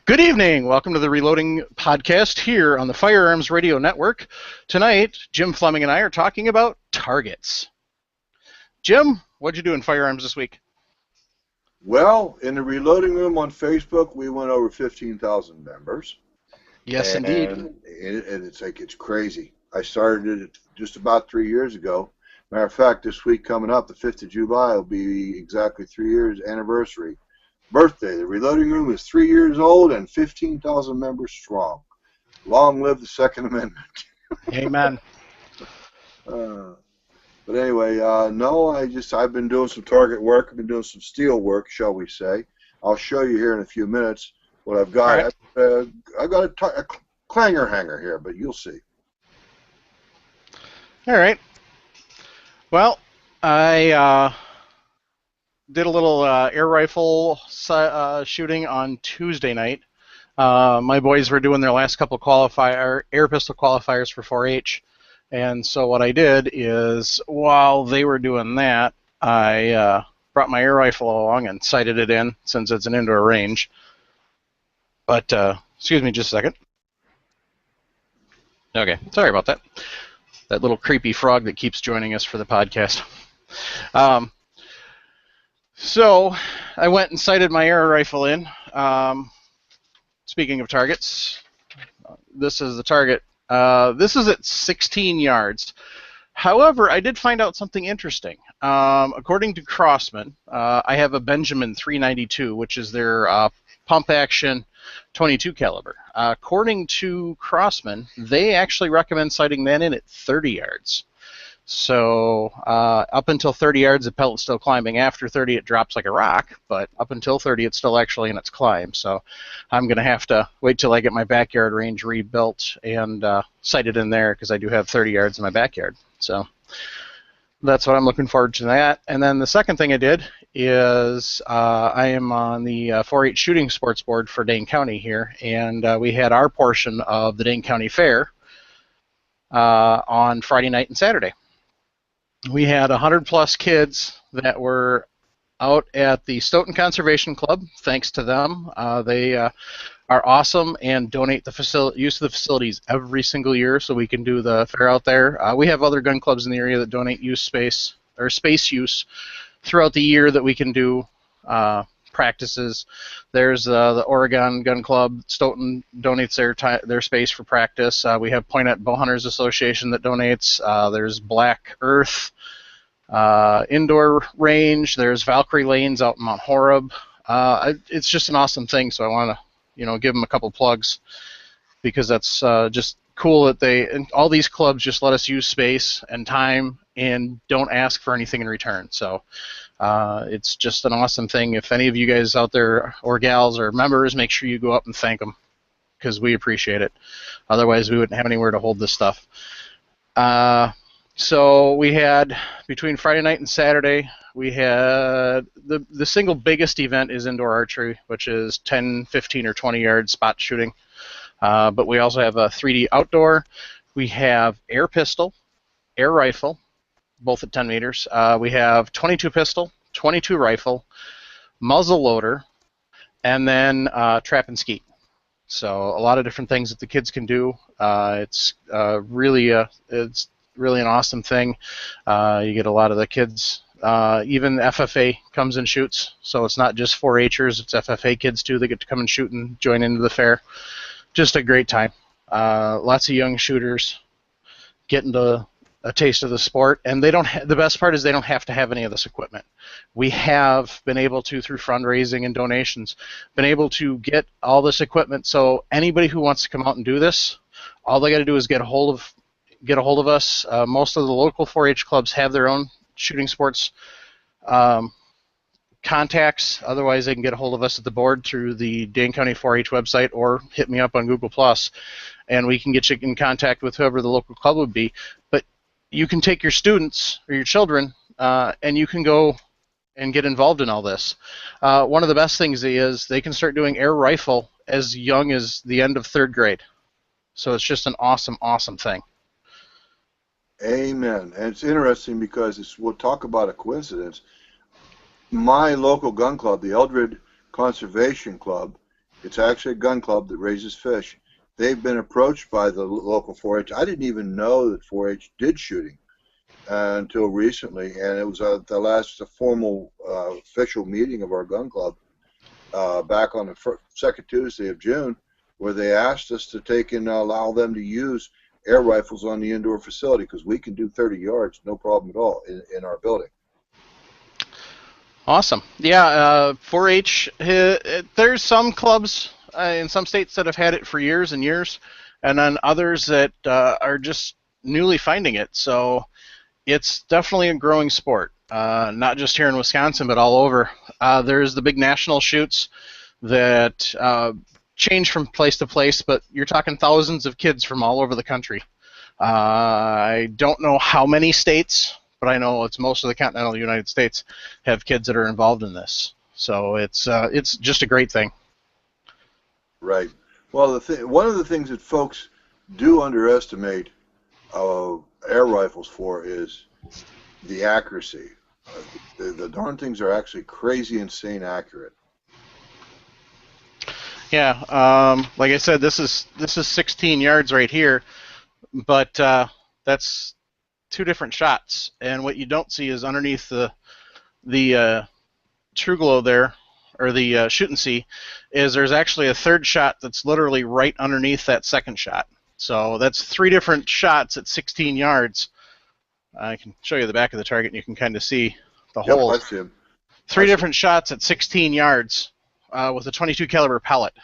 Good evening. Welcome to the Reloading Podcast here on the Firearms Radio Network. Tonight, Jim Fleming and I are talking about targets. Jim, what'd you do in firearms this week? Well, in the Reloading Room on Facebook, we went over 15,000 members. Yes, and indeed. And it's crazy. I started it just about 3 years ago. Matter of fact, this week coming up, the 5th of July, will be exactly 3 years anniversary. Birthday. The Reloading Room is 3 years old and 15,000 members strong. Long live the Second Amendment. Amen. But anyway, no, I've been doing some target work. I've been doing some steel work, shall we say. I'll show you here in a few minutes what I've got. Right. I've got a clanger hanger here, but you'll see. All right. Well, I did a little air rifle shooting on Tuesday night. My boys were doing their last couple air pistol qualifiers for 4-H. And so what I did is, while they were doing that, I brought my air rifle along and sighted it in, since it's an indoor range. But, excuse me just a second. Okay, sorry about that. That little creepy frog that keeps joining us for the podcast. So I went and sighted my air rifle in. Speaking of targets, this is the target. This is at 16 yards. However, I did find out something interesting. According to Crossman, I have a Benjamin 392, which is their pump action 22 caliber. According to Crossman, they actually recommend sighting that in at 30 yards. So up until 30 yards, the pellet's still climbing. After 30, it drops like a rock, but up until 30, it's still actually in its climb. So I'm going to have to wait till I get my backyard range rebuilt and sight it in there, because I do have 30 yards in my backyard. So that's what I'm looking forward to that. And then the second thing I did is I am on the 4-H shooting sports board for Dane County here, and we had our portion of the Dane County Fair on Friday night and Saturday. We had 100-plus kids that were out at the Stoughton Conservation Club. Thanks to them. They are awesome and donate the use of the facilities every single year, so we can do the fair out there. We have other gun clubs in the area that donate space use throughout the year that we can do practices. There's the Oregon Gun Club. Stoughton donates their space for practice. We have Poinet Bowhunters Association that donates. There's Black Earth indoor range. There's Valkyrie Lanes out in Mount Horeb. It's just an awesome thing, so I want to give them a couple plugs, because that's just cool that all these clubs just let us use space and time and don't ask for anything in return. So it's just an awesome thing. If any of you guys out there, or gals, or members, make sure you go up and thank them, because we appreciate it. Otherwise, we wouldn't have anywhere to hold this stuff. So we had, between Friday night and Saturday, we had the single biggest event is indoor archery, which is 10, 15, or 20-yard spot shooting. But we also have a 3D outdoor. We have air pistol, air rifle, both at 10 meters. We have 22 pistol, 22 rifle, muzzle loader, and then trap and skeet. So a lot of different things that the kids can do. It's really an awesome thing. You get a lot of the kids. Even FFA comes and shoots, so it's not just 4-Hers, it's FFA kids too that get to come and shoot and join into the fair. Just a great time. Lots of young shooters getting a taste of the sport, and the best part is they don't have to have any of this equipment. We have been able to, through fundraising and donations, been able to get all this equipment, so anybody who wants to come out and do this, all they got to do is get a hold of us. Most of the local 4-H clubs have their own shooting sports contacts. Otherwise, they can get a hold of us at the board through the Dane County 4-H website, or hit me up on Google+, and we can get you in contact with whoever the local club would be. But you can take your students or your children, and you can go and get involved in all this. One of the best things is they can start doing air rifle as young as the end of 3rd grade. So it's just an awesome, awesome thing. Amen. And it's interesting because we'll talk about a coincidence. My local gun club, the Eldred Conservation Club, It's actually a gun club that raises fish. They've been approached by the local 4-H. I didn't even know that 4-H did shooting until recently, and it was the last formal official meeting of our gun club back on the second Tuesday of June, where they asked us to take and allow them to use air rifles on the indoor facility because we can do 30 yards, no problem at all, in our building. Awesome. Yeah, 4-H, there's some clubs in some states that have had it for years and years, and then others that are just newly finding it. So it's definitely a growing sport, not just here in Wisconsin, but all over. There's the big national shoots that change from place to place, but you're talking thousands of kids from all over the country. I don't know how many states, but I know it's most of the continental United States have kids that are involved in this. So it's just a great thing. Right. Well, one of the things that folks do underestimate air rifles for is the accuracy. The darn things are actually crazy, insane accurate. Yeah, like I said, this is 16 yards right here, but that's two different shots, and what you don't see is underneath the True Glow there, or the shoot and see, is there's actually a third shot that's literally right underneath that second shot. So that's three different shots at 16 yards. I can show you the back of the target, and you can kind of see the holes. I see them. Three different shots at 16 yards with a 22 caliber pellet.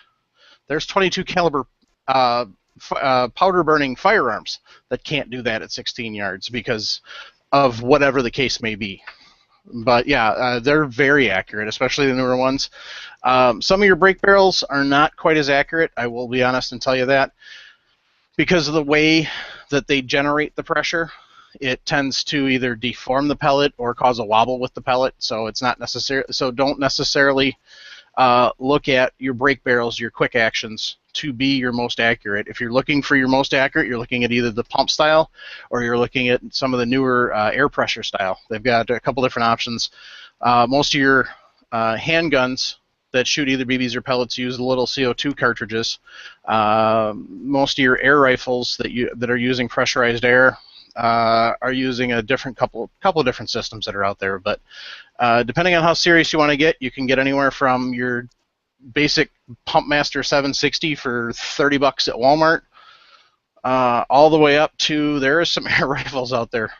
There's 22 caliber powder burning firearms that can't do that at 16 yards because of whatever the case may be. But yeah, they're very accurate, especially the newer ones. Some of your break barrels are not quite as accurate, I will be honest and tell you that, because of the way that they generate the pressure. It tends to either deform the pellet or cause a wobble with the pellet, so it's not necessary. So don't necessarily look at your break barrels, your quick actions, to be your most accurate. If you're looking for your most accurate, you're looking at either the pump style or you're looking at some of the newer air pressure style. They've got a couple different options. Most of your handguns that shoot either BBs or pellets use the little CO2 cartridges. Most of your air rifles that are using pressurized air are using a couple of different systems that are out there. But depending on how serious you want to get, you can get anywhere from your basic Pumpmaster 760 for $30 at Walmart, all the way up to there are some air rifles out there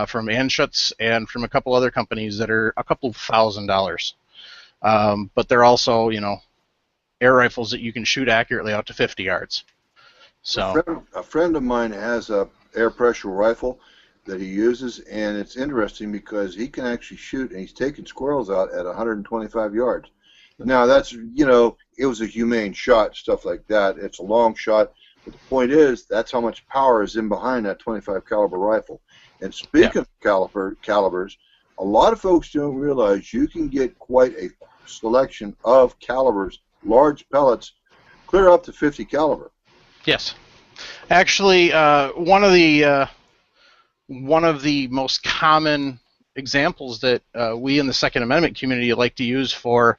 from Anschutz and from a couple other companies that are a couple $1,000. But they're also, air rifles that you can shoot accurately out to 50 yards. So a friend of mine has a air pressure rifle that he uses, and it's interesting because he can actually shoot, and he's taking squirrels out at 125 yards. Now that's, it was a humane shot, stuff like that. It's a long shot, but the point is that's how much power is in behind that 25 caliber rifle. And speaking of calibers, a lot of folks don't realize you can get quite a selection of calibers, large pellets, clear up to 50 caliber. Yes, actually, one of the most common examples that we in the Second Amendment community like to use for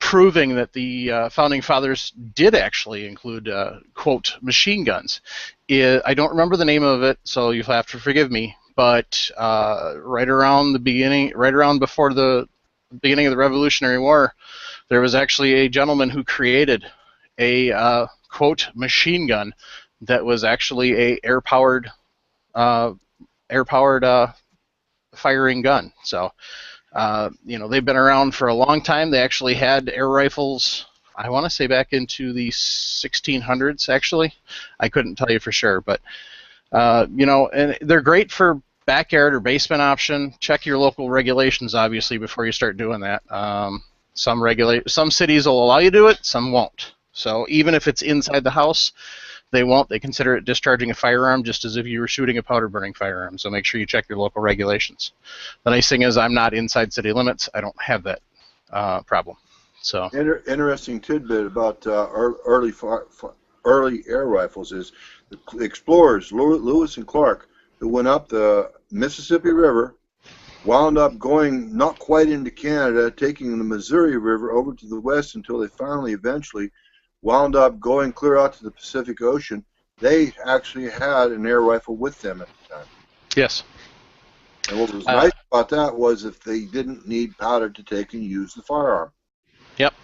proving that the Founding Fathers did actually include, quote, machine guns. I don't remember the name of it, so you'll have to forgive me, but right around before the beginning of the Revolutionary War, there was actually a gentleman who created a, quote, machine gun that was actually a air-powered firing gun. So, they've been around for a long time. They actually had air rifles, I want to say back into the 1600s, actually. I couldn't tell you for sure, but, and they're great for backyard or basement option. Check your local regulations, obviously, before you start doing that. Some cities will allow you to do it, some won't. So even if it's inside the house, they won't. They consider it discharging a firearm just as if you were shooting a powder-burning firearm. So make sure you check your local regulations. The nice thing is I'm not inside city limits. I don't have that problem. So interesting tidbit about early air rifles is the explorers, Lewis and Clark, who went up the Mississippi River wound up going not quite into Canada, taking the Missouri River over to the west until they finally eventually wound up going clear out to the Pacific Ocean. They actually had an air rifle with them at the time. Yes. And what was Uh, nice about that was if they didn't need powder to take and use the firearm. yep.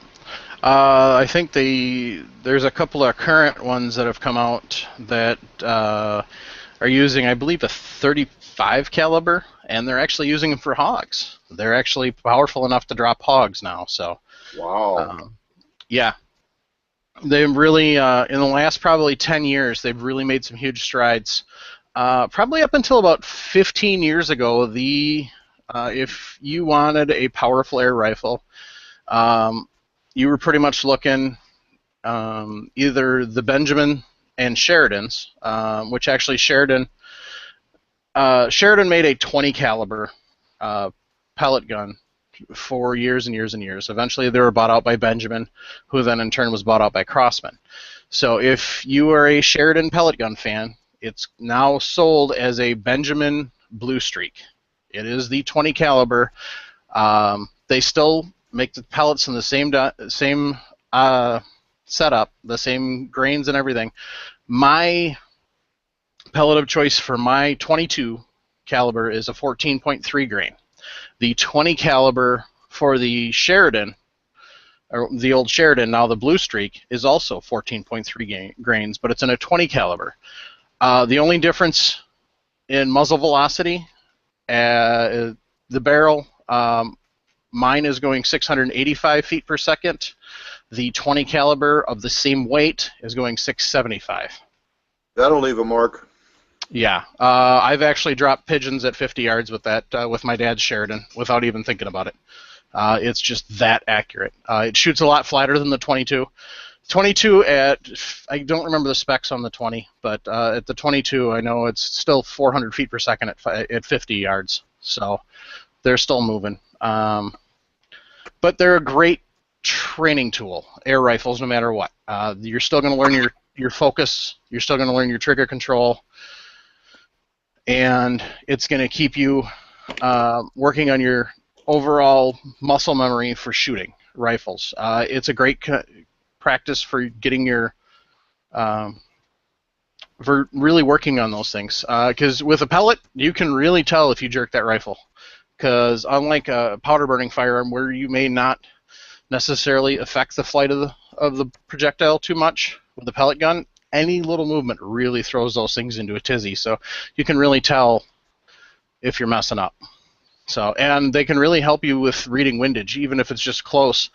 I think there's a couple of current ones that have come out that are using, I believe, a 35 caliber, and they're actually using them for hogs. They're actually powerful enough to drop hogs now. So, Wow. yeah, they've really in the last probably 10 years, they've really made some huge strides. Probably up until about 15 years ago, if you wanted a powerful air rifle, you were pretty much looking either the Benjamin and Sheridan's, which actually Sheridan made a 20 caliber pellet gun for years and years and years. Eventually, they were bought out by Benjamin, who then in turn was bought out by Crossman. So if you are a Sheridan pellet gun fan, it's now sold as a Benjamin Blue Streak. It is the 20 caliber. They still make the pellets in the same setup, the same grains and everything. My pellet of choice for my 22 caliber is a 14.3 grain. The 20 caliber for the Sheridan, or the old Sheridan, now the Blue Streak, is also 14.3 grains, but it's in a 20 caliber. The only difference in muzzle velocity, the barrel, mine is going 685 feet per second. The 20 caliber of the same weight is going 675. That'll leave a mark. Yeah, I've actually dropped pigeons at 50 yards with that, with my dad's Sheridan, without even thinking about it. It's just that accurate. It shoots a lot flatter than the 22. 22 I don't remember the specs on the 20, but at the 22, I know it's still 400 feet per second at 50 yards. So they're still moving. But they're a great training tool, air rifles, no matter what. You're still going to learn your focus. You're still going to learn your trigger control. And it's going to keep you working on your overall muscle memory for shooting rifles. It's a great practice for getting your for really working on those things. Because with a pellet, you can really tell if you jerk that rifle. Because unlike a powder burning firearm, where you may not necessarily affect the flight of the projectile too much, with a pellet gun, any little movement really throws those things into a tizzy. So you can really tell if you're messing up. So, and they can really help you with reading windage, even if it's just close,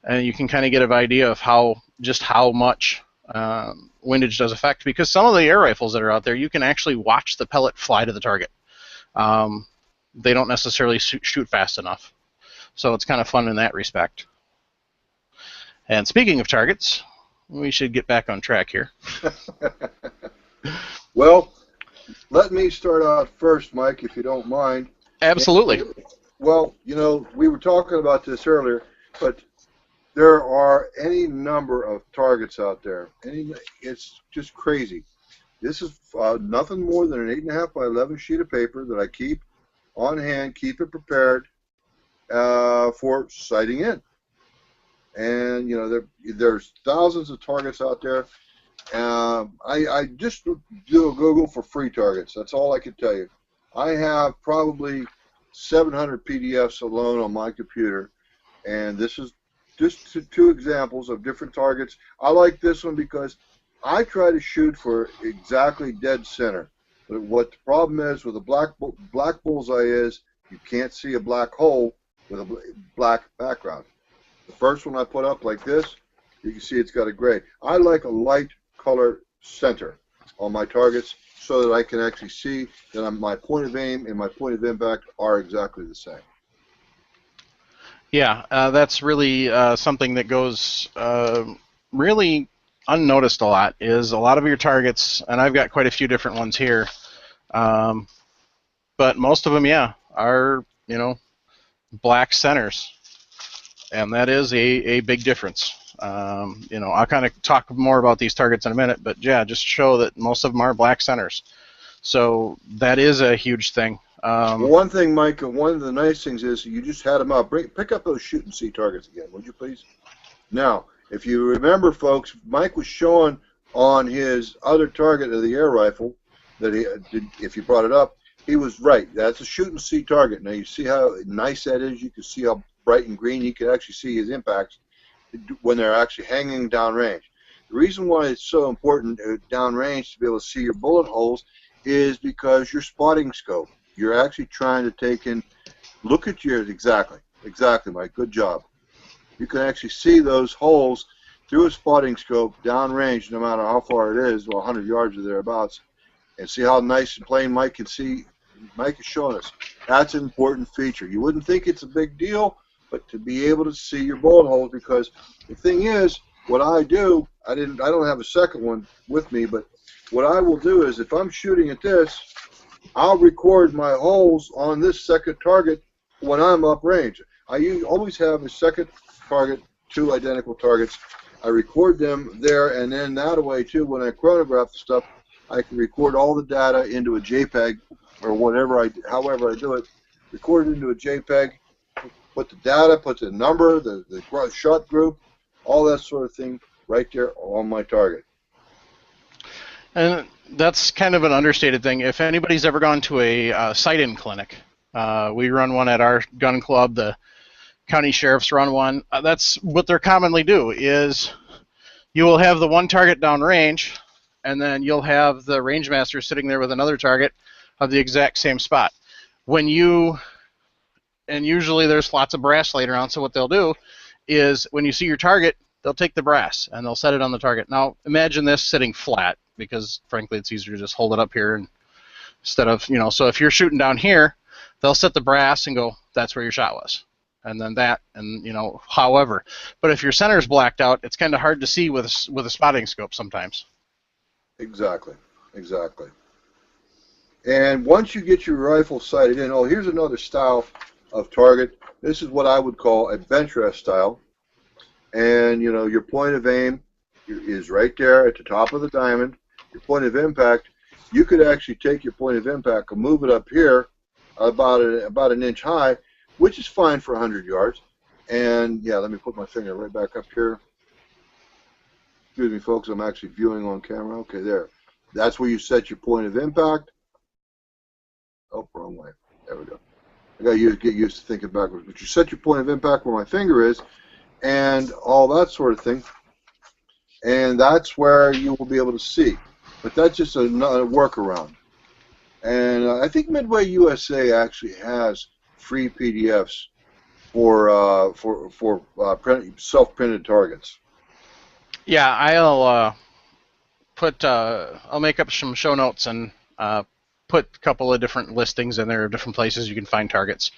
and you can kind of get an idea of how much windage does affect. Because some of the air rifles that are out there, you can actually watch the pellet fly to the target. They don't necessarily shoot fast enough, so it's kind of fun in that respect. And speaking of targets, we should get back on track here. Well, let me start out first, Mike, if you don't mind. Absolutely. Well, you know, we were talking about this earlier, but there are any number of targets out there. It's just crazy. This is nothing more than an 8.5 by 11 sheet of paper that I keep on hand, keep it prepared for sighting in. And, you know, there's thousands of targets out there. I just do a Google for free targets. That's all I can tell you. I have probably 700 PDFs alone on my computer, and this is just two examples of different targets. I like this one because I try to shoot for exactly dead center. But what the problem is with a black bullseye is you can't see a black hole with a black background. The first one I put up like this, you can see it's got a gray. I like a light color center on my targets so that I can actually see that my point of aim and my point of impact are exactly the same. Yeah, that's really something that goes really unnoticed a lot, is a lot of your targets, and I've got quite a few different ones here, but most of them, yeah, are, you know, black centers, and that is a big difference. You know, I'll kind of talk more about these targets in a minute, but yeah, just show that most of them are black centers. So that is a huge thing. Well, one thing, Mike, one of the nice things is you just had them out. Pick up those shoot and see targets again, would you please? Now, if you remember, folks, Mike was showing on his other target of the air rifle that he did. If you brought it up, he was right. That's a shoot and see target. Now you see how nice that is. You can see how bright and green. You can actually see his impacts when they're actually hanging downrange. The reason why it's so important downrange to be able to see your bullet holes is because your spotting scope. You're actually trying to take in, look at your, exactly, Mike, good job. You can actually see those holes through a spotting scope downrange, no matter how far it is, well, 100 yards or thereabouts, and see how nice and plain Mike can see. Mike is showing us. That's an important feature. You wouldn't think it's a big deal, but to be able to see your bullet holes, because the thing is, what I do, I don't have a second one with me, but what I will do is if I'm shooting at this, I'll record my holes on this second target when I'm uprange. I always have a second target, two identical targets. I record them there, and then that way too, when I chronograph the stuff, I can record all the data into a JPEG or whatever, however I do it, record it into a JPEG, put the data, put the number, the shot group, all that sort of thing right there on my target. And that's kind of an understated thing. If anybody's ever gone to a sight-in clinic, we run one at our gun club. The county sheriffs run one. That's what they're commonly do is you will have the one target downrange, and then you'll have the range master sitting there with another target of the exact same spot. And usually there's lots of brass laid around, so what they'll do is when you see your target, they'll take the brass and they'll set it on the target. Now imagine this sitting flat, because frankly it's easier to just hold it up here and instead of, so if you're shooting down here, they'll set the brass and go, that's where your shot was. And then that, and however. But if your center's blacked out, it's kind of hard to see with a spotting scope sometimes. Exactly. And once you get your rifle sighted in, here's another style of target. This is what I would call a bench rest style. And your point of aim is right there at the top of the diamond. Your point of impact, you could actually take your point of impact and move it up here about an inch high, which is fine for 100 yards. And yeah, let me put my finger right back up here. Excuse me, folks, I'm actually viewing on camera. Okay, there. That's where you set your point of impact. Oh, wrong way. There we go. I got to get used to thinking backwards. But you set your point of impact where my finger is, and all that sort of thing. And that's where you will be able to see. But that's just another workaround. And I think Midway USA actually has free PDFs for self-printed targets. Yeah, I'll make up some show notes and put a couple of different listings in there of different places you can find targets.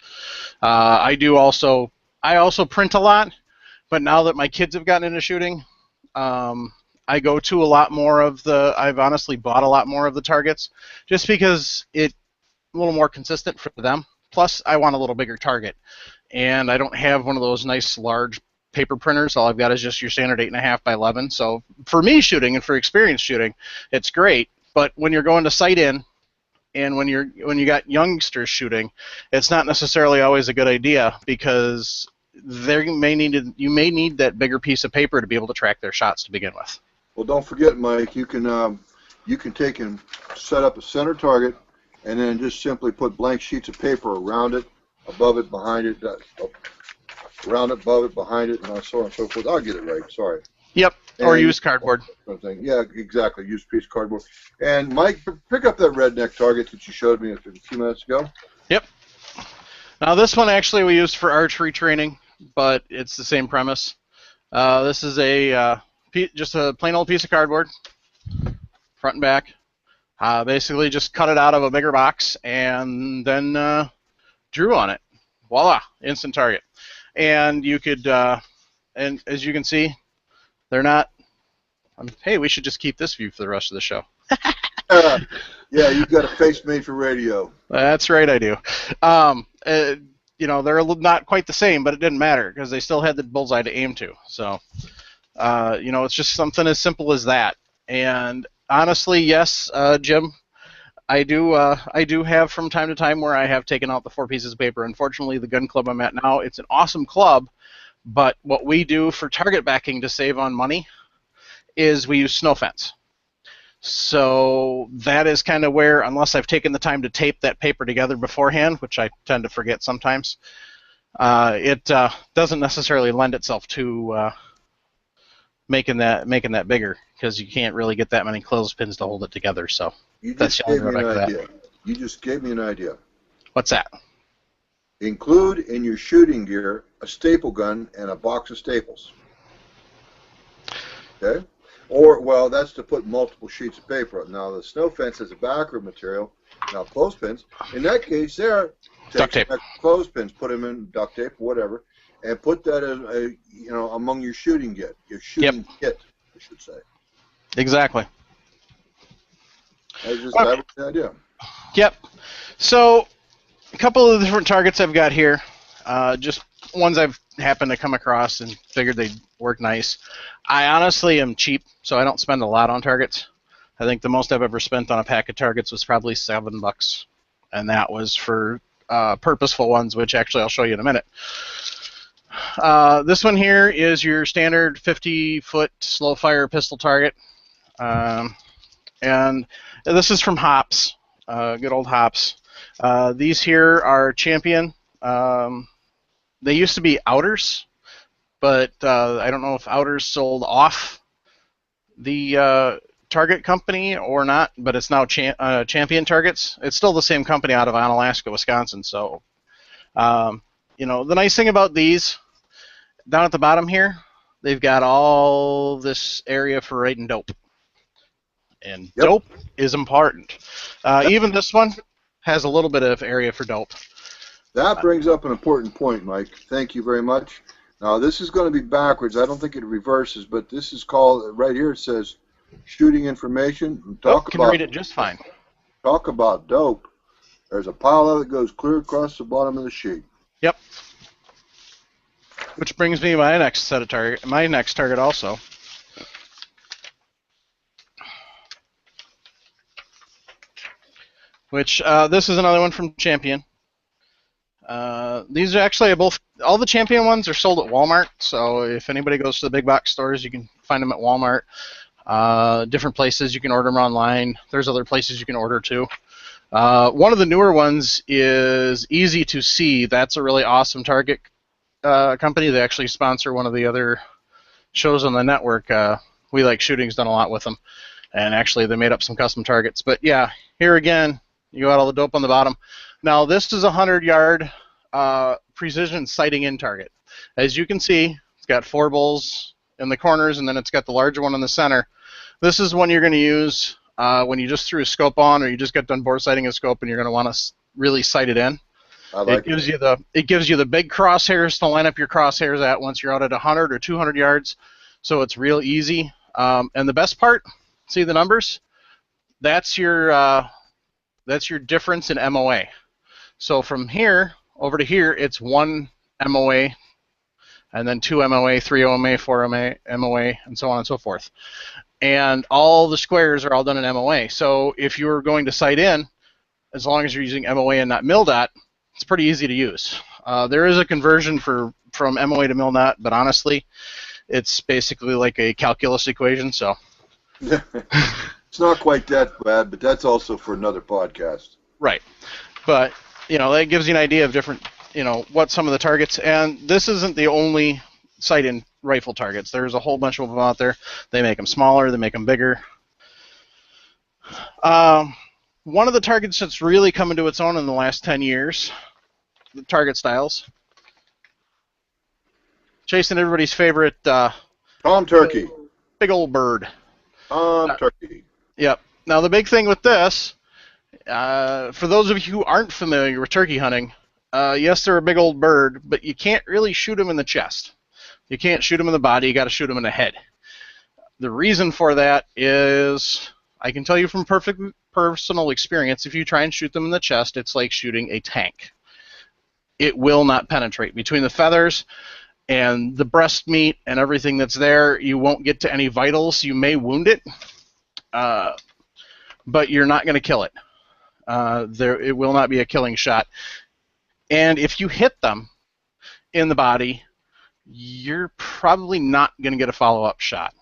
I also print a lot, but now that my kids have gotten into shooting, I go to a lot more of I've honestly bought a lot more of the targets just because it's a little more consistent for them. Plus, I want a little bigger target, and I don't have one of those nice large paper printers. All I've got is just your standard 8.5 by 11. So for me shooting and for experienced shooting, it's great. But when you're going to sight in, and when you got youngsters shooting, it's not necessarily always a good idea because you may need that bigger piece of paper to be able to track their shots to begin with. Well, don't forget, Mike, you can take and set up a center target, and then just simply put blank sheets of paper around it, above it, behind it, around it, above it, behind it, and so on and so forth. I'll get it right. Sorry. Yep. Or use cardboard. Yeah, exactly. Use a piece of cardboard. And Mike, pick up that redneck target that you showed me a few minutes ago. Yep. Now this one actually we used for archery training, but it's the same premise. This is just a plain old piece of cardboard, front and back. Basically just cut it out of a bigger box and then drew on it. Voila, instant target. And you could, and as you can see, they're not. Hey, we should just keep this view for the rest of the show. Yeah, you've got a face made for radio. That's right, I do. They're not quite the same, but it didn't matter because they still had the bullseye to aim to. So, it's just something as simple as that. And honestly, yes, Jim, I do have from time to time where I have taken out the 4 pieces of paper. Unfortunately, the gun club I'm at now, it's an awesome club, but what we do for target backing to save on money is we use snow fence. So that is kind of where, unless I've taken the time to tape that paper together beforehand, which I tend to forget sometimes, it doesn't necessarily lend itself to making that bigger, because you can't really get that many clothespins to hold it together. So You that's just the only gave me an drawback to idea. that. You just gave me an idea. What's that? Include in your shooting gear a staple gun and a box of staples. Okay? Or, well, that's to put multiple sheets of paper up. Now, the snow fence is a backer material. Now, clothespins, in that case, there, Duct take tape. clothespins, put them in duct tape, whatever, and put that as among your shooting kit. Your shooting kit, I should say. Exactly. That was the idea. Yep. So a couple of the different targets I've got here, just ones I've happened to come across and figured they'd work nice. I honestly am cheap, so I don't spend a lot on targets. I think the most I've ever spent on a pack of targets was probably $7, and that was for purposeful ones, which actually I'll show you in a minute. This one here is your standard 50-foot slow-fire pistol target, and this is from Hops, good old Hops. These here are Champion. They used to be Outers, but I don't know if Outers sold off the target company or not, but it's now Champion Targets. It's still the same company out of Onalaska, Wisconsin. So, the nice thing about these, down at the bottom here, they've got all this area for writing dope. And dope is important. Even this one has a little bit of area for dope. That brings up an important point, Mike. Thank you very much. Now, this is going to be backwards. I don't think it reverses, but this is called, right here it says, shooting information. Can read it just fine. Talk about dope. There's a pile of it that goes clear across the bottom of the sheet. Yep. Which brings me to my next target also. Which, this is another one from Champion. These are actually all the Champion ones are sold at Walmart, so if anybody goes to the big box stores, you can find them at Walmart. Different places you can order them online. There's other places you can order too. One of the newer ones is Easy to See. That's a really awesome target company. They actually sponsor one of the other shows on the network. We Like Shooting's done a lot with them, and actually they made up some custom targets. But yeah, here again, you got all the dope on the bottom. Now this is a 100-yard precision sighting in target. As you can see, it's got 4 bulls in the corners, and then it's got the larger one in the center. This is one you're going to use when you just threw a scope on, or you just got done bore sighting a scope, and you're going to want to really sight it in. It gives you the big crosshairs to line up your crosshairs at once you're out at 100 or 200 yards, so it's real easy. And the best part, see the numbers? That's your difference in MOA. So from here over to here, it's 1 MOA, and then 2 MOA, 3 MOA, 4 MOA, and so on and so forth. And all the squares are all done in MOA. So if you're going to sight in, as long as you're using MOA and not mil-dot, it's pretty easy to use. There is a conversion from MOA to mil-dot, but honestly, it's basically like a calculus equation. So it's not quite that bad, but that's also for another podcast. Right. But, that gives you an idea of different, what some of the targets, and this isn't the only sight-in rifle targets. There's a whole bunch of them out there. They make them smaller, they make them bigger. One of the targets that's really come into its own in the last 10 years, the target styles. Chasing everybody's favorite Tom Turkey. Big old bird. Tom Turkey. Yep. Now the big thing with this, for those of you who aren't familiar with turkey hunting, yes, they're a big old bird, but you can't really shoot them in the chest. You can't shoot them in the body. You got to shoot them in the head. The reason for that is, I can tell you from perfect personal experience, if you try and shoot them in the chest, it's like shooting a tank. It will not penetrate. Between the feathers and the breast meat and everything that's there, you won't get to any vitals. You may wound it, but you're not going to kill it. it will not be a killing shot. And if you hit them in the body, you're probably not going to get a follow-up shot.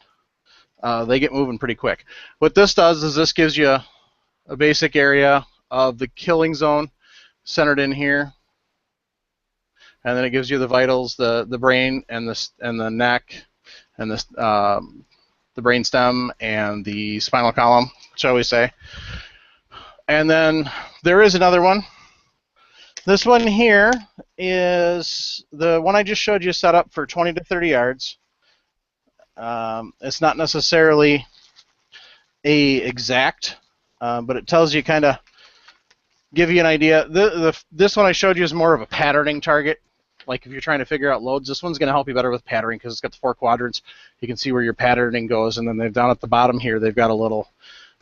They get moving pretty quick. What this does is this gives you a basic area of the killing zone centered in here, and then it gives you the vitals, the brain, and the neck, and the brain stem, and the spinal column, shall we say. And then there is another one. This one here is the one I just showed you, set up for 20 to 30 yards. It's not necessarily exact, but it tells you, kind of give you an idea. This one I showed you is more of a patterning target. Like if you're trying to figure out loads, this one's going to help you better with patterning because it's got the 4 quadrants. You can see where your patterning goes, and then they've down at the bottom here, they've got a little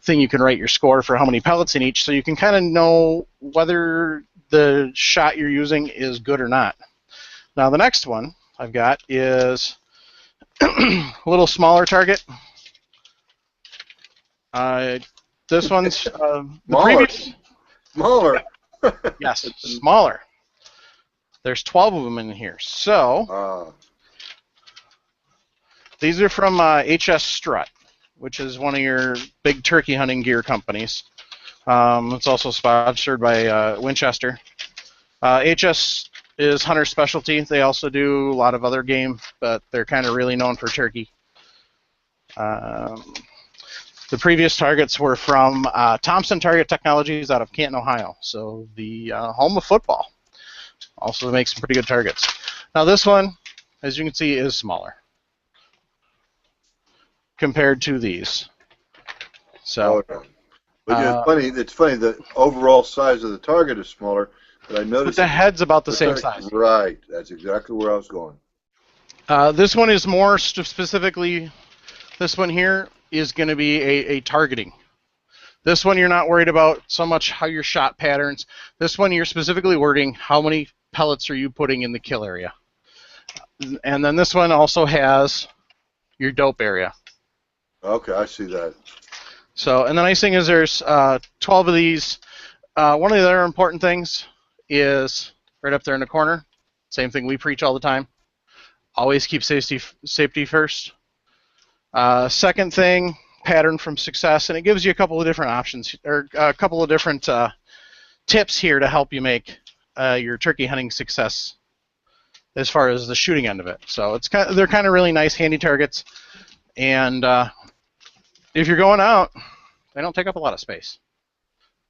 thing you can write your score for how many pellets in each, so you can kind of know whether the shot you're using is good or not. Now the next one I've got is a little smaller target. This one's the previous. Smaller. Yes, smaller. There's 12 of them in here. So these are from HS Strut, which is one of your big turkey hunting gear companies. It's also sponsored by Winchester. HS is hunter specialty. They also do a lot of other game, but they're kind of really known for turkey. The previous targets were from Thompson Target Technologies out of Canton, Ohio, so the home of football. Also makes some pretty good targets. Now this one, as you can see, is smaller compared to these. So, but it's funny. The overall size of the target is smaller, but I noticed the head's about the same size. Right. That's exactly where I was going. This one is more specifically. This one here is going to be a targeting. This one you're not worried about so much how your shot patterns. This one you're specifically wording how many pellets are you putting in the kill area. And then this one also has your dope area. Okay, I see that. So, and the nice thing is there's 12 of these. One of the other important things is right up there in the corner. Same thing we preach all the time. Always keep safety first. Second thing, pattern from success, and it gives you a couple of different options, or a couple of different tips here to help you make your turkey hunting success as far as the shooting end of it. So they're kind of really nice, handy targets, and if you're going out, they don't take up a lot of space.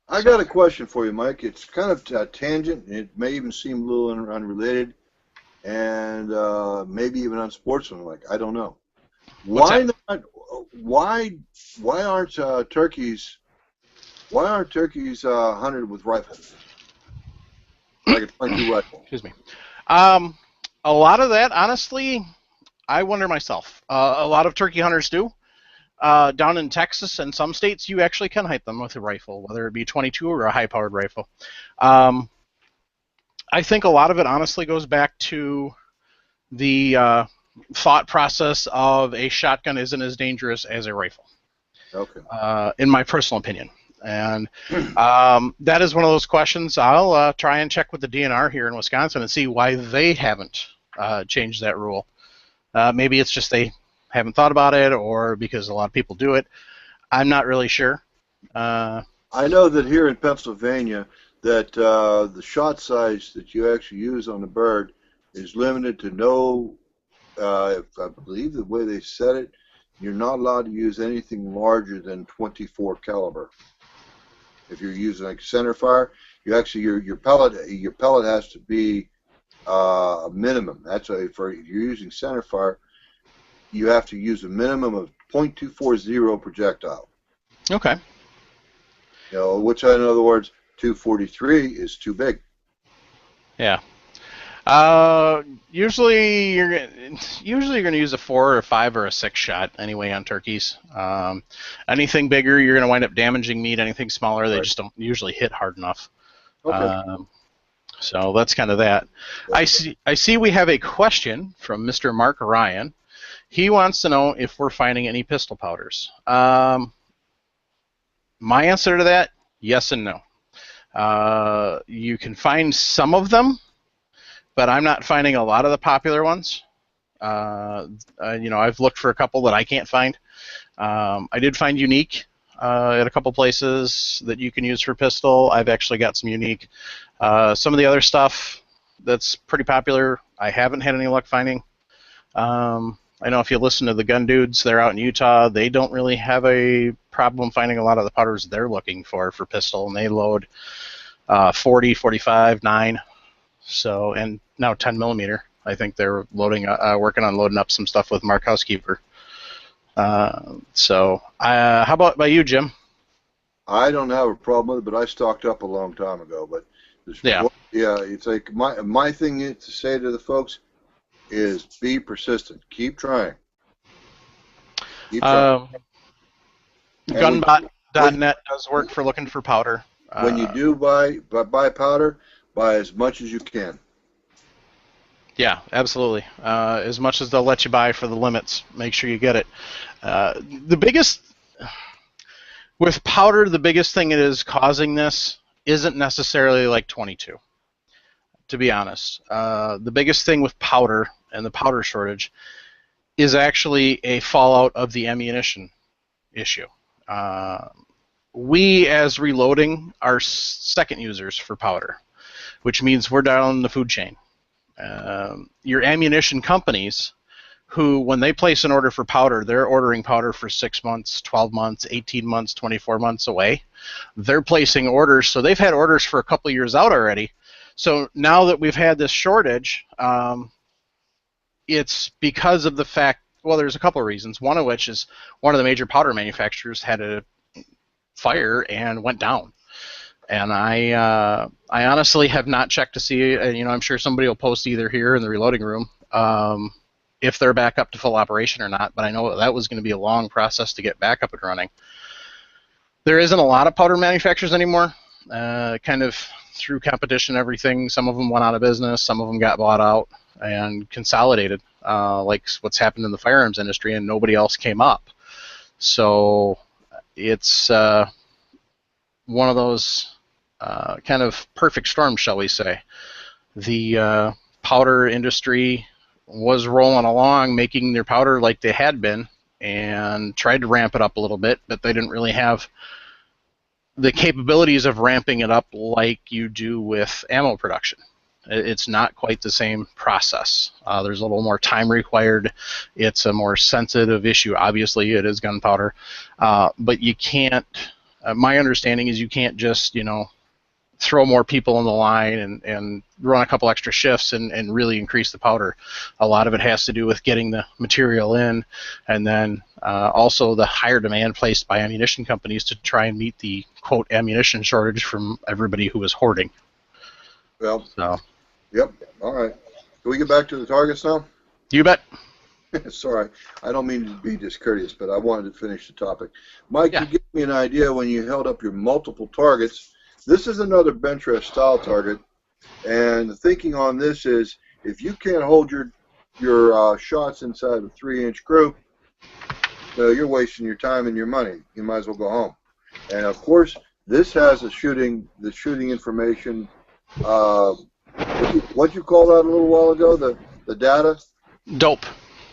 I got a question for you, Mike. It's kind of tangent. It may even seem a little unrelated, and maybe even unsportsmanlike. I don't know. Why not? Why aren't turkeys hunted with rifles? Like a .22 rifle. Excuse me. A lot of that, honestly, I wonder myself. A lot of turkey hunters do. Down in Texas and some states, you actually can hunt them with a rifle, whether it be 22 or a high-powered rifle. I think a lot of it, honestly, goes back to the thought process of a shotgun isn't as dangerous as a rifle. Okay. In my personal opinion. And that is one of those questions. I'll try and check with the DNR here in Wisconsin and see why they haven't changed that rule. Maybe it's just they haven't thought about it, or because a lot of people do it. I'm not really sure. I know that here in Pennsylvania that the shot size that you actually use on the bird is limited to no, I believe the way they said it, you're not allowed to use anything larger than 24 caliber. If you're using like center fire, you actually your pellet has to be a minimum. That's if you're using center fire, you have to use a minimum of .240 projectile. Okay. You know, which in other words, 243 is too big. Yeah. Usually you're going to use a 4 or 5 or a 6 shot anyway on turkeys. Anything bigger, you're going to wind up damaging meat. Anything smaller, they just don't usually hit hard enough. Okay. So that's kind of that. I see we have a question from Mr. Mark Ryan. He wants to know if we're finding any pistol powders. My answer to that, yes and no. You can find some of them, but I'm not finding a lot of the popular ones. I've looked for a couple that I can't find. I did find Unique at a couple places that you can use for pistol. I've actually got some Unique. Some of the other stuff that's pretty popular, I haven't had any luck finding. I know if you listen to the gun dudes, they're out in Utah, they don't really have a problem finding a lot of the powders they're looking for pistol, and they load 40, 45, 9, so, and now 10 millimeter. I think they're working on loading up some stuff with Mark Housekeeper. How about by you, Jim? I don't have a problem with it, but I stocked up a long time ago. But Yeah, it's like my thing to say to the folks is be persistent. Keep trying. Keep trying. Gunbot.net does work for looking for powder. When you do buy powder, buy as much as you can. Yeah, absolutely. As much as they'll let you buy for the limits, make sure you get it. With powder, the biggest thing that is causing this isn't necessarily like 22, to be honest. The biggest thing with powder and the powder shortage is actually a fallout of the ammunition issue. We, as reloading, are second users for powder, which means we're down the food chain. Your ammunition companies, who, when they place an order for powder, they're ordering powder for 6 months, 12 months, 18 months, 24 months away. They're placing orders, so they've had orders for a couple of years out already. So now that we've had this shortage, it's because of the fact, well, there's a couple of reasons. One of which is one of the major powder manufacturers had a fire and went down. And I honestly have not checked to see, I'm sure somebody will post either here in the reloading room if they're back up to full operation or not, but I know that was going to be a long process to get back up and running. There isn't a lot of powder manufacturers anymore, kind of through competition and everything. Some of them went out of business, some of them got bought out and consolidated, like what's happened in the firearms industry, and nobody else came up. So it's one of those kind of perfect storms, shall we say. The powder industry was rolling along, making their powder like they had been, and tried to ramp it up a little bit, but they didn't really have the capabilities of ramping it up like you do with ammo production. It's not quite the same process. There's a little more time required. It's a more sensitive issue. Obviously, it is gunpowder, but you can't. My understanding is you can't just, throw more people on the line and run a couple extra shifts and really increase the powder. A lot of it has to do with getting the material in, and then also the higher demand placed by ammunition companies to try and meet the, quote, ammunition shortage from everybody who is hoarding. Well, so. Yep. All right. Can we get back to the targets now? You bet. Sorry, I don't mean to be discourteous, but I wanted to finish the topic. Mike, You gave me an idea when you held up your multiple targets. This is another bench rest style target, and the thinking on this is if you can't hold your shots inside a 3-inch group, you're wasting your time and your money. You might as well go home. And of course, this has the shooting information. What you called out a little while ago, the data? Dope.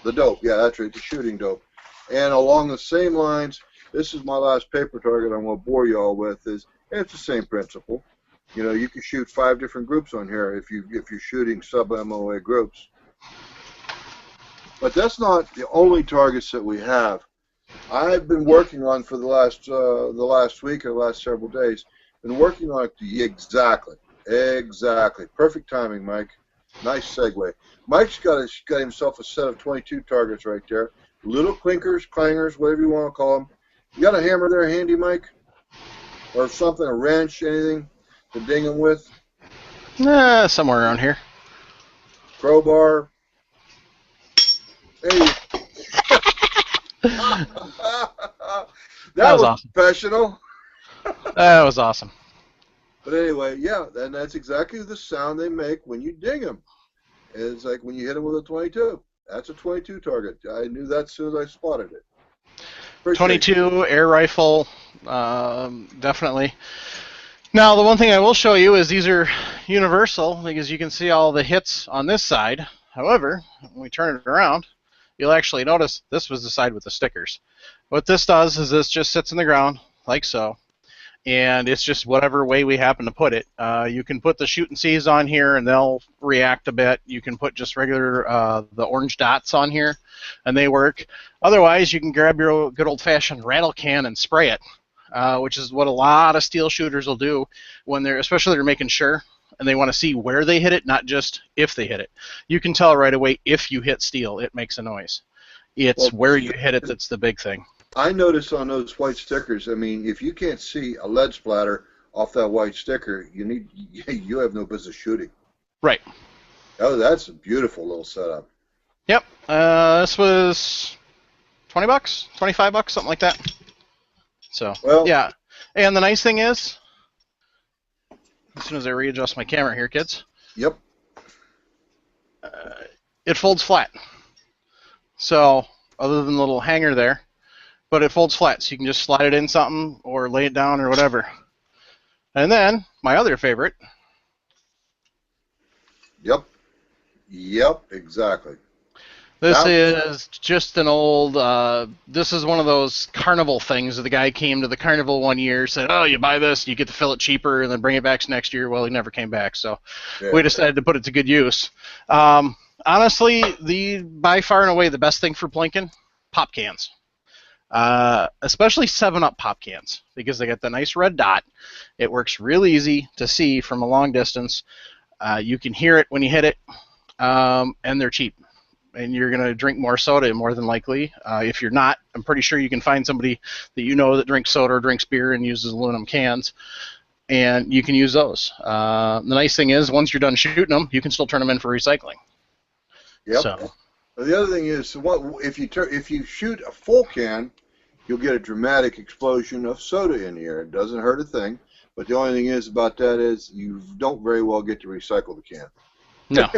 The dope, yeah, that's right, the shooting dope. And along the same lines, this is my last paper target I'm going to bore you all with. It's the same principle. You can shoot 5 different groups on here if you're shooting sub-MOA groups. But that's not the only targets that we have. I've been working on for the last week or the last several days. Been working on it exactly. Perfect timing, Mike. Nice segue. Mike's got himself a set of 22 targets right there. Little clinkers, clangers, whatever you want to call them. You got a hammer there handy, Mike? Or something, a wrench, anything to ding them with? Somewhere around here. Crowbar. Hey. That was awesome. Professional. That was awesome. But anyway, yeah, and that's exactly the sound they make when you ding them. It's like when you hit them with a 22. That's a 22 target. I knew that as soon as I spotted it. Appreciate 22 air rifle, definitely. Now, the one thing I will show you is these are universal because you can see all the hits on this side. However, when we turn it around, you'll actually notice this was the side with the stickers. What this does is this just sits in the ground like so, and it's just whatever way we happen to put it. You can put the shoot and sees on here, and they'll react a bit. You can put just regular the orange dots on here, and they work. Otherwise, you can grab your good old-fashioned rattle can and spray it, which is what a lot of steel shooters will do when they're, especially they're making sure, and they want to see where they hit it, not just if they hit it. You can tell right away if you hit steel, it makes a noise. It's Well, where you hit it that's the big thing. I notice on those white stickers, I mean, if you can't see a lead splatter off that white sticker, you have no business shooting. Right. Oh, that's a beautiful little setup. Yep. This was $20, $25, something like that. So, Well, yeah. And the nice thing is, as soon as I readjust my camera here, kids, yep. it folds flat. So, other than the little hanger there, but it folds flat, so you can just slide it in something or lay it down or whatever. And then, my other favorite. Yep. Yep, exactly. This That, is just an old, this is one of those carnival things. The guy came to the carnival one year, said, oh, you buy this, you get to fill it cheaper, and then bring it back next year. Well, he never came back, so yeah. we decided to put it to good use. Honestly, by far and away the best thing for plinking, pop cans. Especially 7-Up pop cans, because they got the nice red dot. It works real easy to see from a long distance. You can hear it when you hit it, and they're cheap. And you're going to drink more soda more than likely. If you're not, I'm pretty sure you can find somebody that you know that drinks soda or drinks beer and uses aluminum cans, and you can use those. The nice thing is, once you're done shooting them, you can still turn them in for recycling. Yep. So. The other thing is, if you shoot a full can, you'll get a dramatic explosion of soda in the air. It doesn't hurt a thing, but the only thing is about that is you don't very well get to recycle the can. No.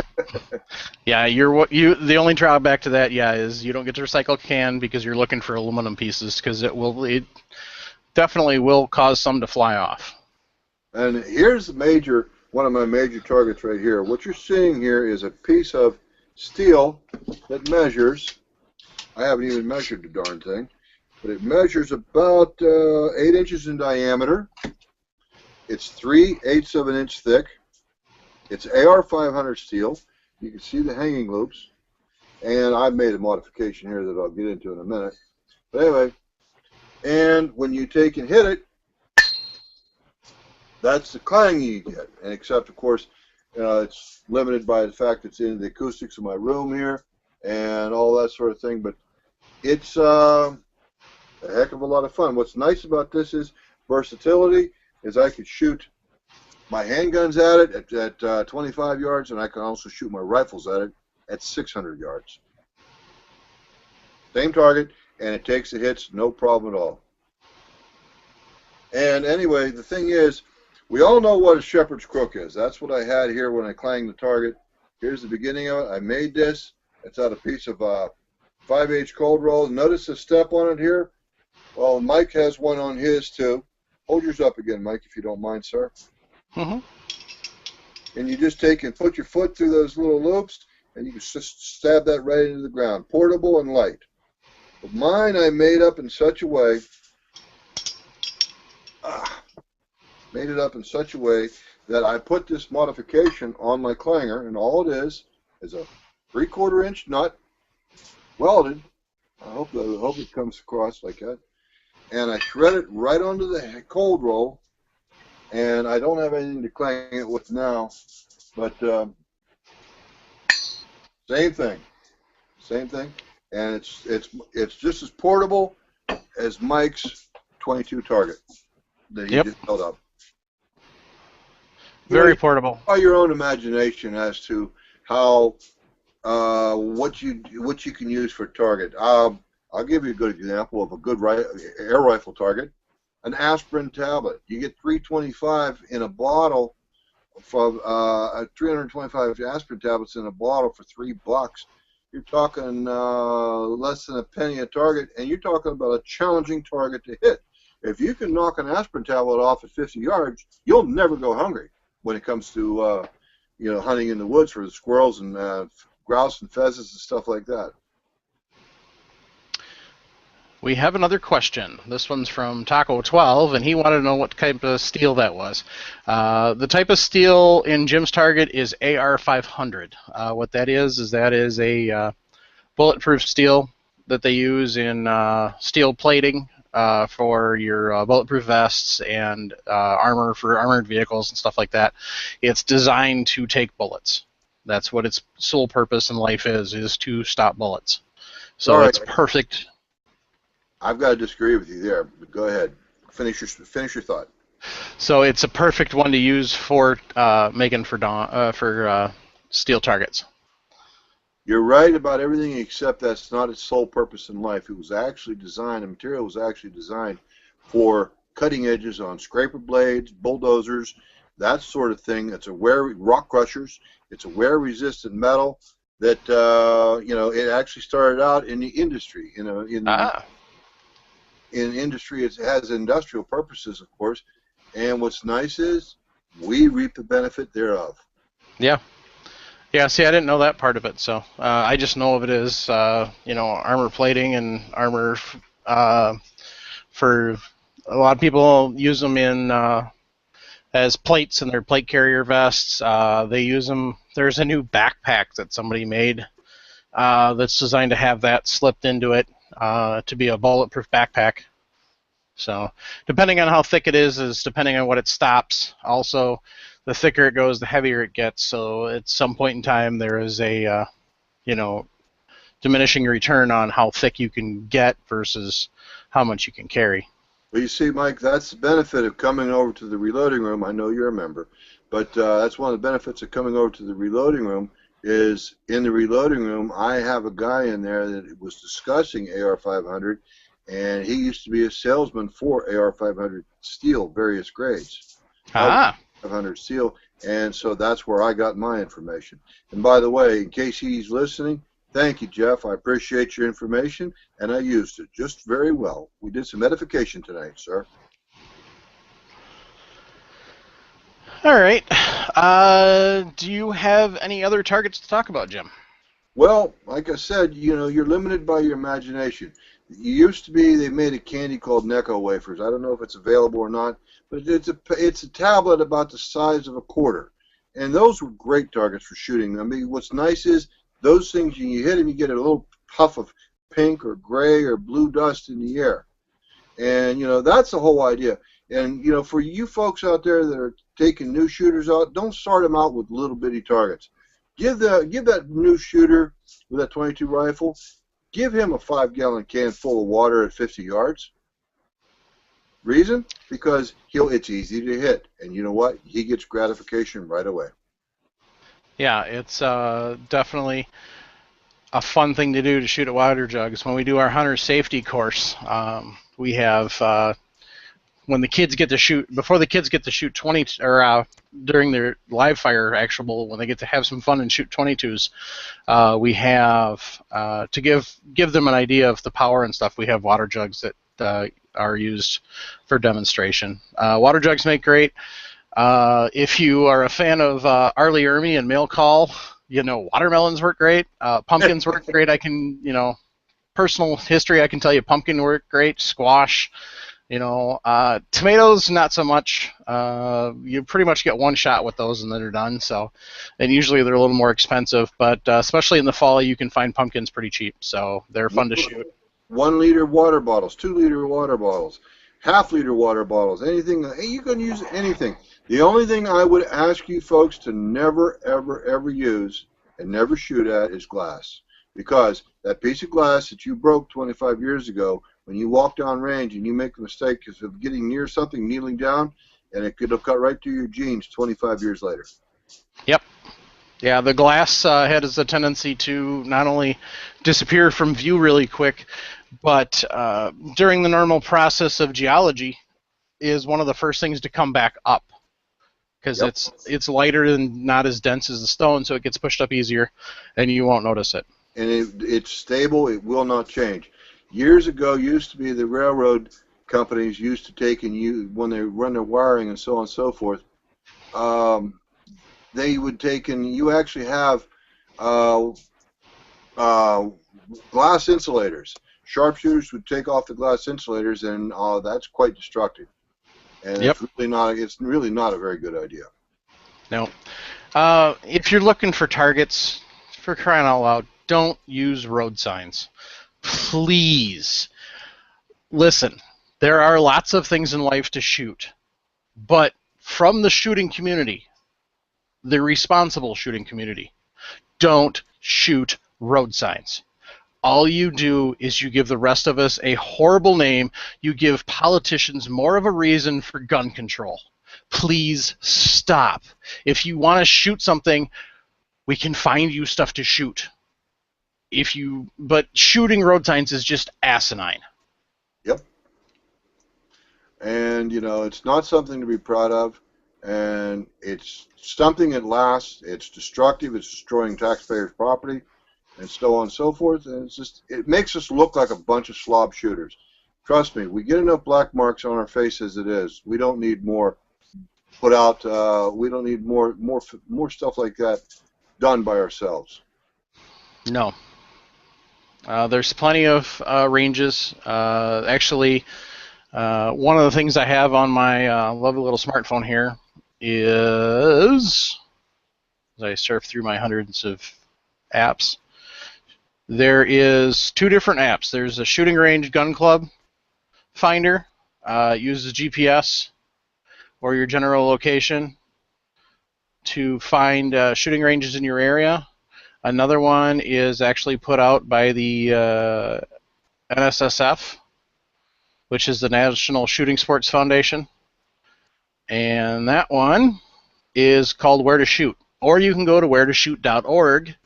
Yeah, the only drawback to that, is you don't get to recycle a can because you're looking for aluminum pieces, because it definitely will cause some to fly off. And here's one of my major targets right here. What you're seeing here is a piece of steel that measures, I haven't even measured the darn thing, but it measures about 8 inches in diameter. It's 3/8 of an inch thick. It's AR-500 steel. You can see the hanging loops. And I've made a modification here that I'll get into in a minute. But anyway, and when you take and hit it, that's the clang you get. And except, of course, it's limited by the fact it's in the acoustics of my room here and all that sort of thing. But it's a heck of a lot of fun. What's nice about this is versatility, is I could shoot my handguns at it at 25 yards, and I can also shoot my rifles at it at 600 yards. Same target, and it takes the hits, no problem at all. And anyway, the thing is, we all know what a shepherd's crook is. That's what I had here when I clanged the target. Here's the beginning of it. I made this. It's out a piece of 5/8 cold roll. Notice the step on it here? Well, Mike has one on his too. Hold yours up again, Mike, if you don't mind, sir. Mm-hmm. And you just take and put your foot through those little loops, and you can just stab that right into the ground. Portable and light. But mine I made up in such a way, that I put this modification on my clanger, and all it is a 3/4 inch nut, welded. I hope it comes across like that. And I thread it right onto the cold roll. And I don't have anything to clang it with now, but same thing, and it's just as portable as Mike's 22 target that he just held up. Very portable. By your own imagination as to how what you can use for target. I'll give you a good example of a good air rifle target. An aspirin tablet. You get 325 in a bottle from 325 aspirin tablets in a bottle for $3. You're talking less than a penny a target, and you're talking about a challenging target to hit. If you can knock an aspirin tablet off at 50 yards, you'll never go hungry when it comes to hunting in the woods for the squirrels and grouse and pheasants and stuff like that. We have another question. This one's from Taco12, and he wanted to know what type of steel that was. The type of steel in Jim's target is AR500. What that is a bulletproof steel that they use in steel plating for your bulletproof vests and armor for armored vehicles and stuff like that. It's designed to take bullets. That's what its sole purpose in life is to stop bullets. So it's perfect. I've got to disagree with you there, but go ahead. Finish your thought. So it's a perfect one to use for making for steel targets. You're right about everything except that's not its sole purpose in life. It was actually designed, the material was actually designed for cutting edges on scraper blades, bulldozers, that sort of thing. It's rock crushers. It's a wear-resistant metal that it actually started out in the industry. In industry, it has industrial purposes, of course. And what's nice is we reap the benefit thereof. Yeah. Yeah, see, I didn't know that part of it, so I just know of it as, armor plating and armor for a lot of people use them in as plates in their plate carrier vests. They use them. There's a new backpack that somebody made that's designed to have that slipped into it to be a bulletproof backpack. So depending on how thick it is depending on what it stops. Also, the thicker it goes, the heavier it gets. So at some point in time, there is a, diminishing return on how thick you can get versus how much you can carry. Well, you see, Mike, that's the benefit of coming over to the reloading room. I know you're a member, but that's one of the benefits of coming over to the reloading room is in the reloading room, I have a guy in there that was discussing AR-500, and he used to be a salesman for AR-500 steel, various grades. 500 steel, and so that's where I got my information. And by the way, in case he's listening, thank you, Jeff. I appreciate your information, and I used it just very well. We did some edification tonight, sir. All right. Do you have any other targets to talk about, Jim? Well, like I said, you're limited by your imagination. It used to be they made a candy called Necco wafers. I don't know if it's available or not, but it's a tablet about the size of a quarter, and those were great targets for shooting. I mean, what's nice is those things, when you hit them, you get a little puff of pink or gray or blue dust in the air, and that's the whole idea. And for you folks out there that are taking new shooters out, don't start them out with little bitty targets. Give that new shooter with that 22 rifle, give him a 5-gallon can full of water at 50 yards. Reason? Because it's easy to hit, and you know what? He gets gratification right away. Yeah, it's definitely a fun thing to do to shoot at water jugs. When we do our hunter safety course, we have when the kids get to shoot, before the kids get to shoot 20, or during their live fire actual, when they get to have some fun and shoot 22s, we have to give them an idea of the power and stuff. We have water jugs that are used for demonstration. Water jugs make great. If you are a fan of Arlie Ermy and Mail Call, watermelons work great. Pumpkins work great. I can, personal history, I can tell you pumpkin work great. Squash. Tomatoes, not so much. You pretty much get one shot with those and then they're done. So, and usually they're a little more expensive, but especially in the fall, you can find pumpkins pretty cheap. So they're fun to shoot. 1 liter water bottles, 2 liter water bottles, half-liter water bottles, anything. You can use anything. The only thing I would ask you folks to never, ever, ever use and never shoot at is glass. Because that piece of glass that you broke 25 years ago, when you walk down range and you make the mistake of getting near something, kneeling down, and it could have cut right through your jeans 25 years later. Yep. Yeah, the glass has a tendency to not only disappear from view really quick, but during the normal process of geology is one of the first things to come back up. Because it's lighter and not as dense as the stone, so it gets pushed up easier, and you won't notice it. And it's stable. It will not change. Years ago, used to be the railroad companies used to take and you when they run their wiring and so on and so forth. Um, they would take and you actually have uh, uh, glass insulators. Sharpshooters would take off the glass insulators, and that's quite destructive. And Yep. it's really not a very good idea. No. If you're looking for targets, for crying out loud, don't use road signs. Please. Listen, there are lots of things in life to shoot, but from the shooting community, the responsible shooting community, don't shoot road signs. All you do is you give the rest of us a horrible name. You give politicians more of a reason for gun control. Please stop. If you want to shoot something, we can find you stuff to shoot. But shooting road signs is just asinine. Yep. And it's not something to be proud of, and it's something that lasts. It's destructive. It's destroying taxpayers' property, and so on and so forth. And it makes us look like a bunch of slob shooters. Trust me, we get enough black marks on our face as it is. We don't need more put out. We don't need more stuff like that done by ourselves. No. There's plenty of ranges. Actually, one of the things I have on my lovely little smartphone here is, as I surf through my hundreds of apps, there is 2 different apps. There's a shooting range gun club finder, uses GPS or your general location to find shooting ranges in your area. Another one is actually put out by the NSSF, which is the National Shooting Sports Foundation. And that one is called Where to Shoot. Or you can go to wheretoshoot.org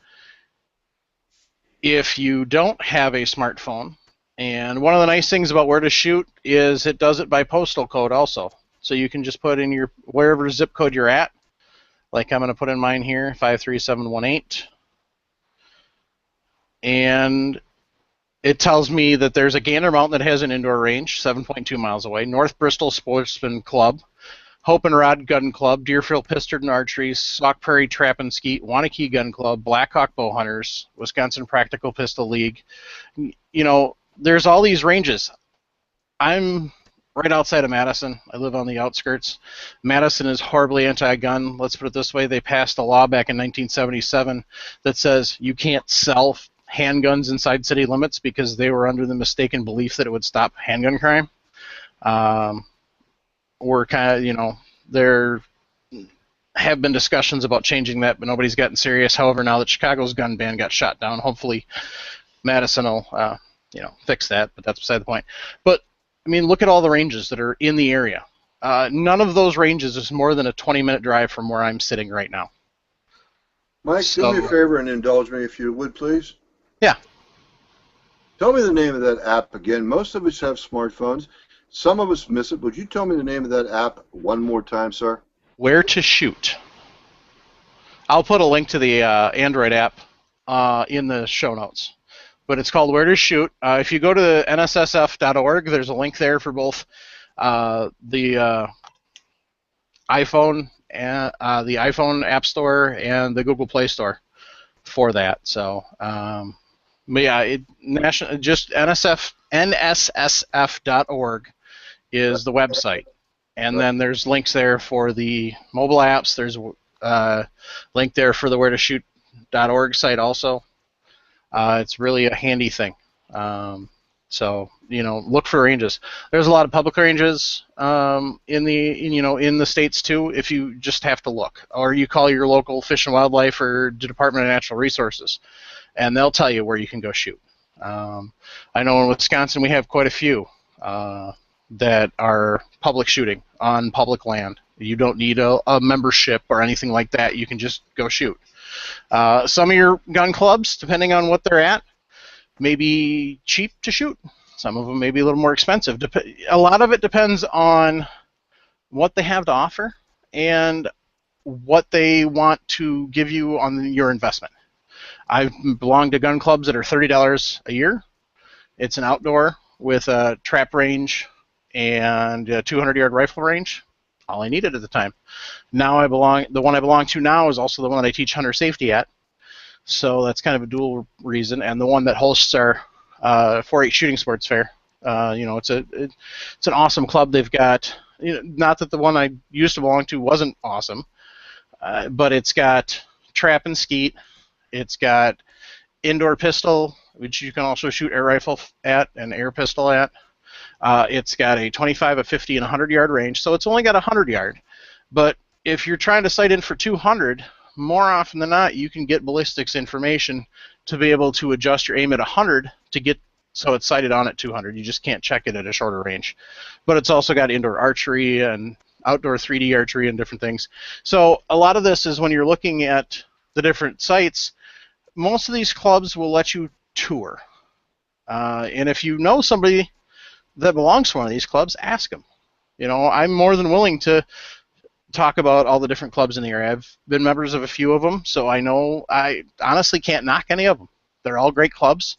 if you don't have a smartphone. And one of the nice things about Where to Shoot is it does it by postal code also. So you can just put in your wherever zip code you're at. Like I'm going to put in mine here, 53718. And it tells me that there's a Gander Mountain that has an indoor range, 7.2 miles away. North Bristol Sportsman Club, Hope and Rod Gun Club, Deerfield Pistol Archery, Sauk Prairie Trap and Skeet, Wanakee Gun Club, Blackhawk Bow Hunters, Wisconsin Practical Pistol League. There's all these ranges. I'm right outside of Madison. I live on the outskirts. Madison is horribly anti-gun. Let's put it this way. They passed a law back in 1977 that says you can't sell handguns inside city limits because they were under the mistaken belief that it would stop handgun crime. We're kind of, there have been discussions about changing that, but nobody's gotten serious. However, now that Chicago's gun ban got shot down, hopefully Madison will, fix that, but that's beside the point. But, look at all the ranges that are in the area. None of those ranges is more than a 20-minute drive from where I'm sitting right now. Mike, do me a favor and indulge me if you would, please. Yeah. Tell me the name of that app again. Most of us have smartphones. Some of us miss it. Would you tell me the name of that app one more time, sir? Where to Shoot. I'll put a link to the Android app in the show notes. But it's called Where to Shoot. If you go to nssf.org, there's a link there for both the iPhone and the iPhone App Store and the Google Play Store for that. So, just nssf.org is the website, and then there's links there for the mobile apps. There's a link there for the wheretoshoot.org site also. It's really a handy thing. So look for ranges. There's a lot of public ranges in the states too. If you just have to look, or you call your local Fish and Wildlife or Department of Natural Resources, and they'll tell you where you can go shoot. I know in Wisconsin we have quite a few that are public shooting on public land. You don't need a membership or anything like that. You can just go shoot. Some of your gun clubs, depending on what they're at, may be cheap to shoot. Some of them may be a little more expensive. A lot of it depends on what they have to offer and what they want to give you on your investment. I've belonged to gun clubs that are $30 a year. It's an outdoor with a trap range and a 200-yard rifle range. All I needed at the time. Now the one I belong to now is also the one that I teach hunter safety at. So that's kind of a dual reason, and the one that hosts our 4-H shooting sports fair. It's an awesome club. They've got, not that the one I used to belong to wasn't awesome, but it's got trap and skeet. It's got indoor pistol, which you can also shoot air rifle at and air pistol at. It's got a 25, a 50, and 100-yard range, so it's only got 100-yard. But if you're trying to sight in for 200, more often than not, you can get ballistics information to be able to adjust your aim at 100 to get so it's sighted on at 200. You just can't check it at a shorter range. But it's also got indoor archery and outdoor 3D archery and different things. So a lot of this is when you're looking at the different sites, most of these clubs will let you tour. And if you know somebody that belongs to one of these clubs, ask them. I'm more than willing to talk about all the different clubs in the area. I've been members of a few of them, so I know I honestly can't knock any of them. They're all great clubs.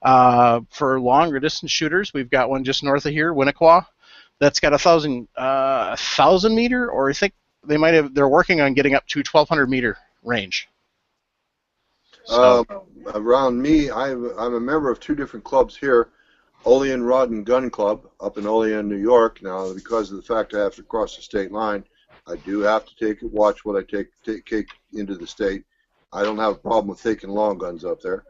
For longer distance shooters, we've got one just north of here, Winnequa, that's got 1,000 meter, or I think they're working on getting up to 1,200 meter range. So. Around me, I'm a member of 2 different clubs here. Olean Rod and Gun Club up in Olean, New York. Now, because of the fact I have to cross the state line, I do have to watch what I take into the state. I don't have a problem with taking long guns up there.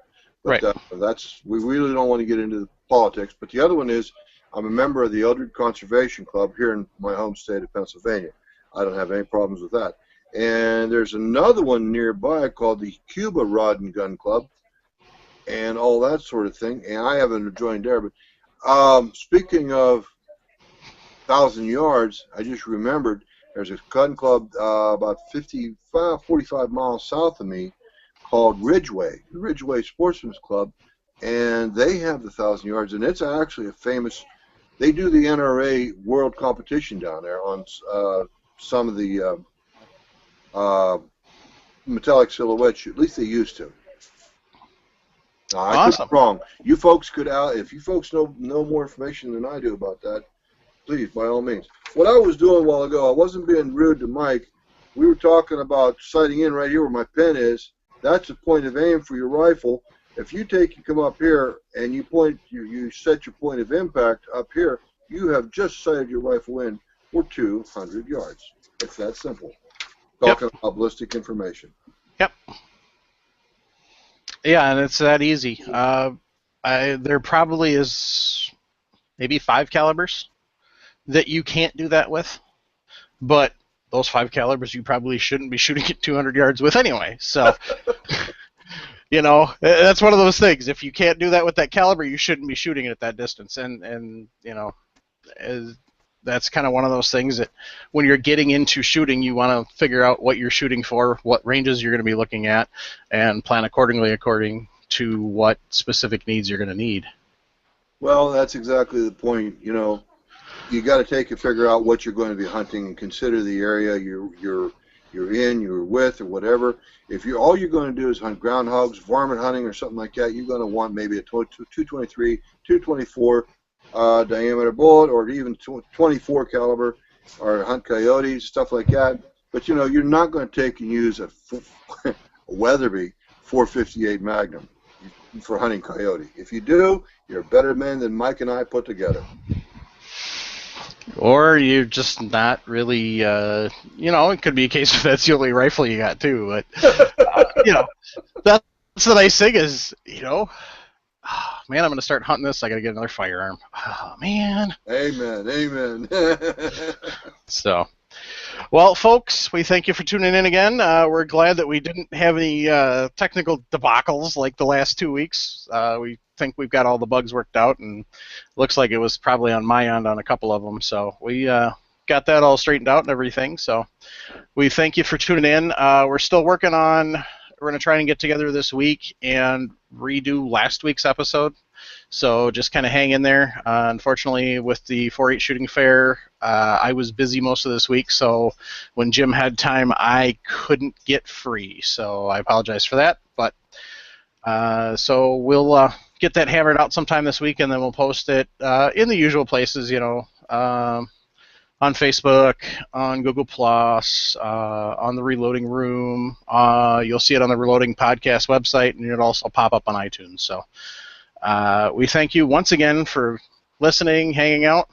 But right. We really don't want to get into the politics. But the other one is I'm a member of the Eldred Conservation Club here in my home state of Pennsylvania. I don't have any problems with that. And there's another one nearby called the Cuba Rod and Gun Club and all that sort of thing. And I haven't joined there. But speaking of 1,000 yards, I just remembered there's a gun club about 45 miles south of me called Ridgeway, the Ridgeway Sportsman's Club, and they have the 1,000 yards, and it's actually a famous. They do the NRA World Competition down there on some of the metallic silhouettes. At least they used to. I could be wrong. You folks could if you folks know more information than I do about that, please, by all means. What I was doing a while ago, I wasn't being rude to Mike. We were talking about sighting in right here where my pen is. That's a point of aim for your rifle. If you come up here and you set your point of impact up here, you have just sighted your rifle in for 200 yards. It's that simple. Talking about ballistic information. Yep. Yeah, and it's that easy. There probably is maybe 5 calibers that you can't do that with, but those 5 calibers you probably shouldn't be shooting at 200 yards with anyway. So, that's one of those things. If you can't do that with that caliber, you shouldn't be shooting it at that distance. And that's kind of one of those things that when you're getting into shooting, you want to figure out what you're shooting for, what ranges you're going to be looking at, and plan accordingly according to what specific needs you're going to need. Well, that's exactly the point. You got to figure out what you're going to be hunting and consider the area you're with, or whatever. If all you're going to do is hunt groundhogs, varmint hunting, or something like that, you're going to want maybe a 223, 224 diameter bullet, or even 24 caliber, or hunt coyotes, stuff like that. But you're not going to take and use a Weatherby 458 Magnum for hunting coyote. If you do, you're a better man than Mike and I put together. Or you're just not really, it could be a case of that's the only rifle you got too. But, that's the nice thing is, man, I'm going to start hunting this. I got to get another firearm. Oh, man. Amen. So, well, folks, we thank you for tuning in again. We're glad that we didn't have any technical debacles like the last 2 weeks. We think we've got all the bugs worked out, and looks like it was probably on my end on a couple of them. So we got that all straightened out and everything. So we thank you for tuning in. We're still working on. We're going to try and get together this week and redo last week's episode. So just kind of hang in there. Unfortunately, with the 4-H shooting fair, I was busy most of this week. So when Jim had time, I couldn't get free. So I apologize for that. But so we'll get that hammered out sometime this week, and then we'll post it in the usual places, on Facebook, on Google Plus, on the Reloading Room. You'll see it on the Reloading Podcast website, and it'll also pop up on iTunes. So we thank you once again for listening, hanging out,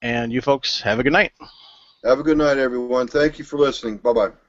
and you folks have a good night. Have a good night, everyone. Thank you for listening. Bye-bye.